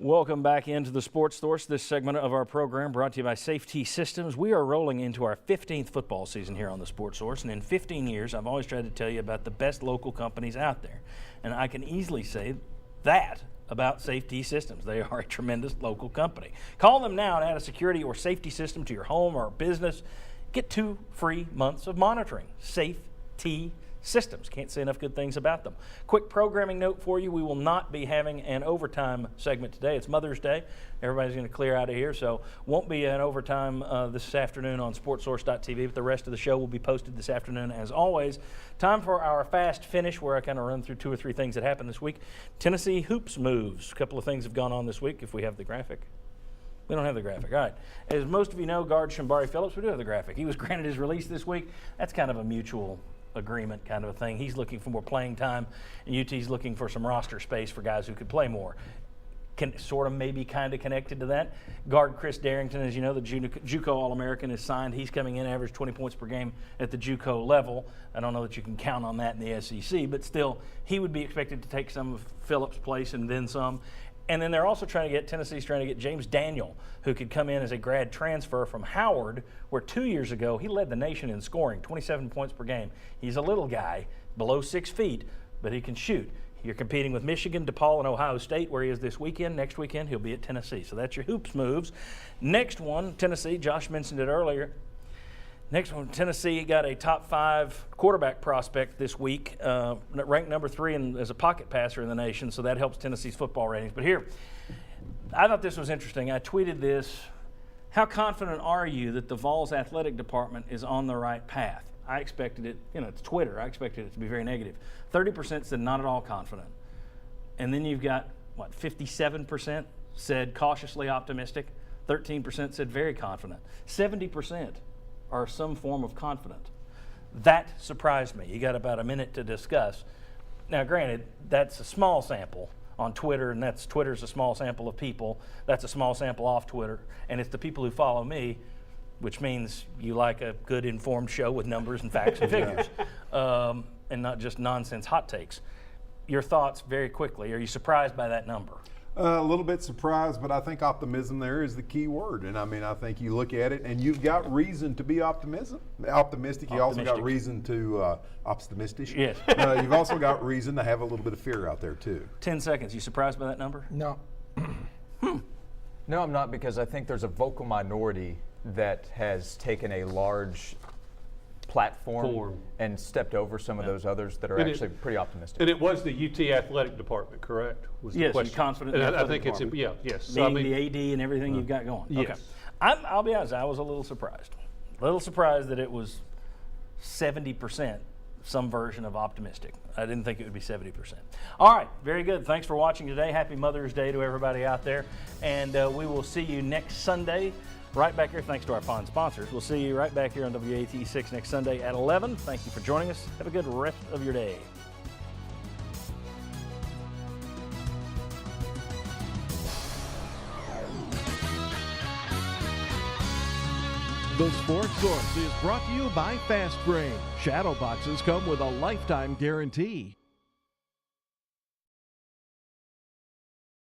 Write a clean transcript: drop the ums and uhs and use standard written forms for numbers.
Welcome back into the Sports Source. This segment of our program brought to you by Safety Systems. We are rolling into our 15th football season here on the Sports Source, and in 15 years, I've always tried to tell you about the best local companies out there. And I can easily say that about Safety Systems. They are a tremendous local company. Call them now and add a security or safety system to your home or business. Get 2 free months of monitoring. Safety Systems. Can't say enough good things about them. Quick programming note for you. We will not be having an overtime segment today. It's Mother's Day. Everybody's going to clear out of here, so won't be an overtime this afternoon on sportsource.tv, but the rest of the show will be posted this afternoon as always. Time for our fast finish where I kind of run through 2 or 3 things that happened this week. Tennessee hoops moves. A couple of things have gone on this week if we have the graphic. We don't have the graphic. All right. As most of you know, guard Shambari Phillips, we do have the graphic. He was granted his release this week. That's kind of a mutual agreement kind of a thing. He's looking for more playing time, and UT's looking for some roster space for guys who could play more. Sort of maybe kind of connected to that. Guard Chris Darrington, as you know, the JUCO All-American is signed. He's coming in, average 20 points per game at the JUCO level. I don't know that you can count on that in the SEC, but still, he would be expected to take some of Phillips' place and then some. And then they're also Tennessee's trying to get James Daniel, who could come in as a grad transfer from Howard, where 2 years ago he led the nation in scoring, 27 points per game. He's a little guy, below 6 feet, but he can shoot. You're competing with Michigan, DePaul, and Ohio State, where he is this weekend. Next weekend, he'll be at Tennessee. So that's your hoops moves. Next one, Tennessee, Josh mentioned it earlier. Next one, Tennessee got a top 5 quarterback prospect this week, ranked number 3 as a pocket passer in the nation, so that helps Tennessee's football ratings. But here, I thought this was interesting. I tweeted this. How confident are you that the Vols athletic department is on the right path? I expected it, it's Twitter. I expected it to be very negative. 30% said not at all confident. And then you've got, 57% said cautiously optimistic. 13% said very confident. 70% are some form of confident. That surprised me. You got about a minute to discuss. Now, granted, that's a small sample on Twitter, and Twitter's a small sample of people. That's a small sample off Twitter, and it's the people who follow me, which means you like a good informed show with numbers and facts and figures, and not just nonsense hot takes. Your thoughts very quickly. Are you surprised by that number? A little bit surprised, but I think optimism there is the key word. And I think you look at it and you've got reason to be optimistic. You also got reason to optimistic. Yes. You've also got reason to have a little bit of fear out there too. 10 seconds. You surprised by that number? No. No, I'm not, because I think there's a vocal minority that has taken a large platform and stepped over some of those others that are actually pretty optimistic. And it was the UT athletic department, correct? Was yes, you're confident. And I think it's yes. Being the AD and everything you've got going. Yes. Okay. I'll be honest. I was a little surprised. That it was 70%, some version of optimistic. I didn't think it would be 70%. All right, very good. Thanks for watching today. Happy Mother's Day to everybody out there, and we will see you next Sunday. Right back here, thanks to our fine sponsors. We'll see you right back here on WAT6 next Sunday at 11. Thank you for joining us. Have a good rest of your day. The Sports Source is brought to you by Fast Grain. Shadow boxes come with a lifetime guarantee.